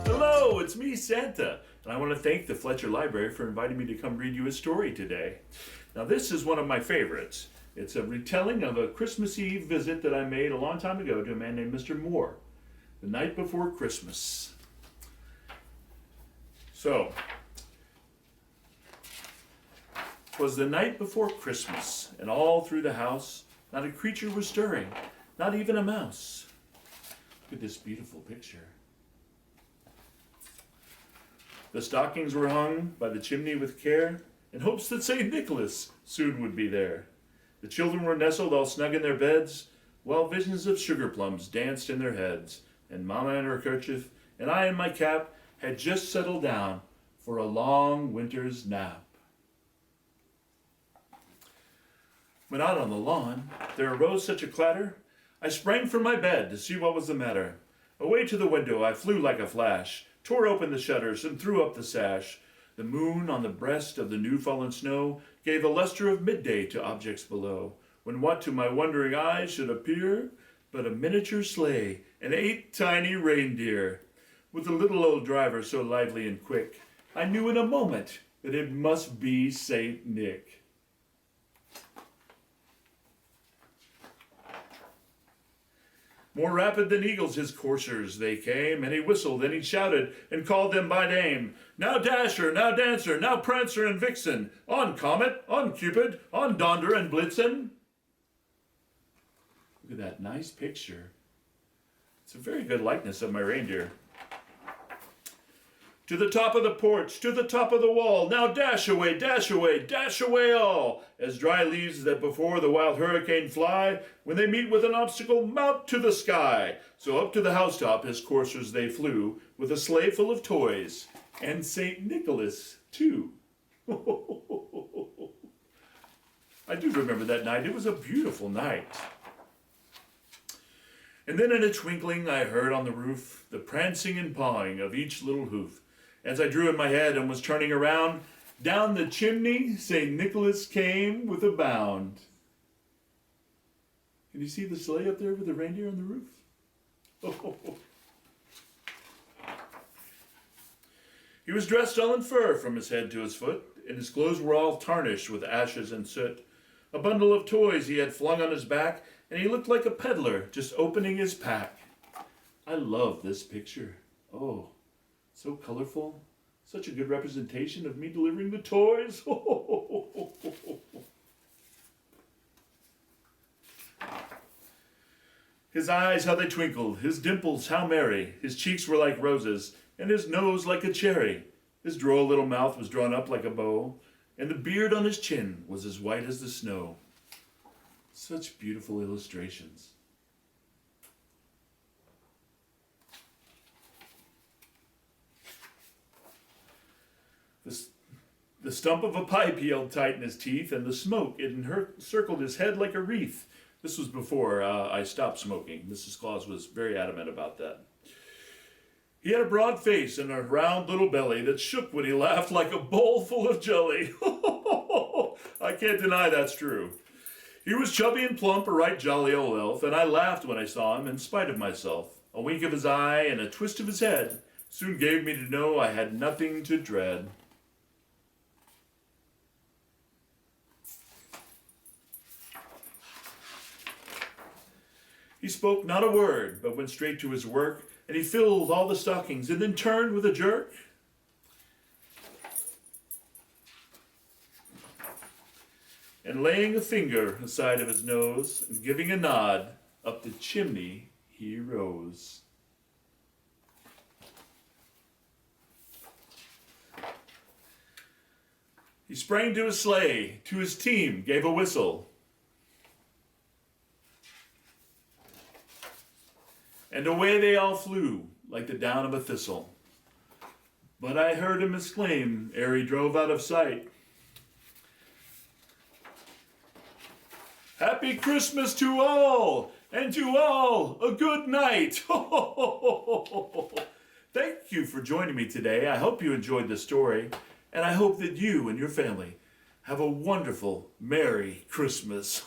Hello, it's me, Santa, and I want to thank the Fletcher Library for inviting me to come read you a story today. Now, this is one of my favorites. It's a retelling of a Christmas Eve visit that I made a long time ago to a man named Mr. Moore, the night before Christmas. So, it was the night before Christmas, and all through the house, not a creature was stirring, not even a mouse. Look at this beautiful picture. The stockings were hung by the chimney with care, in hopes that St. Nicholas soon would be there. The children were nestled all snug in their beds, while visions of sugar plums danced in their heads, and Mama in her kerchief, and I in my cap, had just settled down for a long winter's nap. When out on the lawn, there arose such a clatter, I sprang from my bed to see what was the matter. Away to the window I flew like a flash, tore open the shutters and threw up the sash. The moon on the breast of the new-fallen snow gave a luster of midday to objects below, when what to my wondering eyes should appear but a miniature sleigh and 8 tiny reindeer. With a little old driver so lively and quick, I knew in a moment that it must be Saint Nick. More rapid than eagles his coursers they came, and he whistled and he shouted and called them by name. Now Dasher, now Dancer, now Prancer and Vixen, on Comet, on Cupid, on Donder and Blitzen. Look at that nice picture. It's a very good likeness of my reindeer. To the top of the porch, to the top of the wall, now dash away, dash away, dash away all, as dry leaves that before the wild hurricane fly, when they meet with an obstacle, mount to the sky. So up to the housetop his coursers they flew, with a sleigh full of toys, and St. Nicholas too. I do remember that night. It was a beautiful night. And then in a twinkling I heard on the roof the prancing and pawing of each little hoof. As I drew in my head and was turning around, down the chimney St. Nicholas came with a bound. Can you see the sleigh up there with the reindeer on the roof? Oh. He was dressed all in fur from his head to his foot, and his clothes were all tarnished with ashes and soot. A bundle of toys he had flung on his back, and he looked like a peddler just opening his pack. I love this picture. Oh. So colorful, such a good representation of me delivering the toys. His eyes, how they twinkled, his dimples, how merry, his cheeks were like roses, and his nose like a cherry. His droll little mouth was drawn up like a bow, and the beard on his chin was as white as the snow. Such beautiful illustrations. The stump of a pipe he held tight in his teeth, and the smoke encircled his head like a wreath. This was before I stopped smoking. Mrs. Claus was very adamant about that. He had a broad face and a round little belly that shook when he laughed like a bowl full of jelly. I can't deny that's true. He was chubby and plump, a right jolly old elf, and I laughed when I saw him in spite of myself. A wink of his eye and a twist of his head soon gave me to know I had nothing to dread. He spoke not a word, but went straight to his work, and he filled all the stockings, and then turned with a jerk. And laying a finger aside of his nose, and giving a nod, up the chimney he rose. He sprang to his sleigh, to his team gave a whistle, and away they all flew like the down of a thistle. But I heard him exclaim ere he drove out of sight, Happy Christmas to all, and to all a good night. Thank you for joining me today. I hope you enjoyed the story, and I hope that you and your family have a wonderful, Merry Christmas.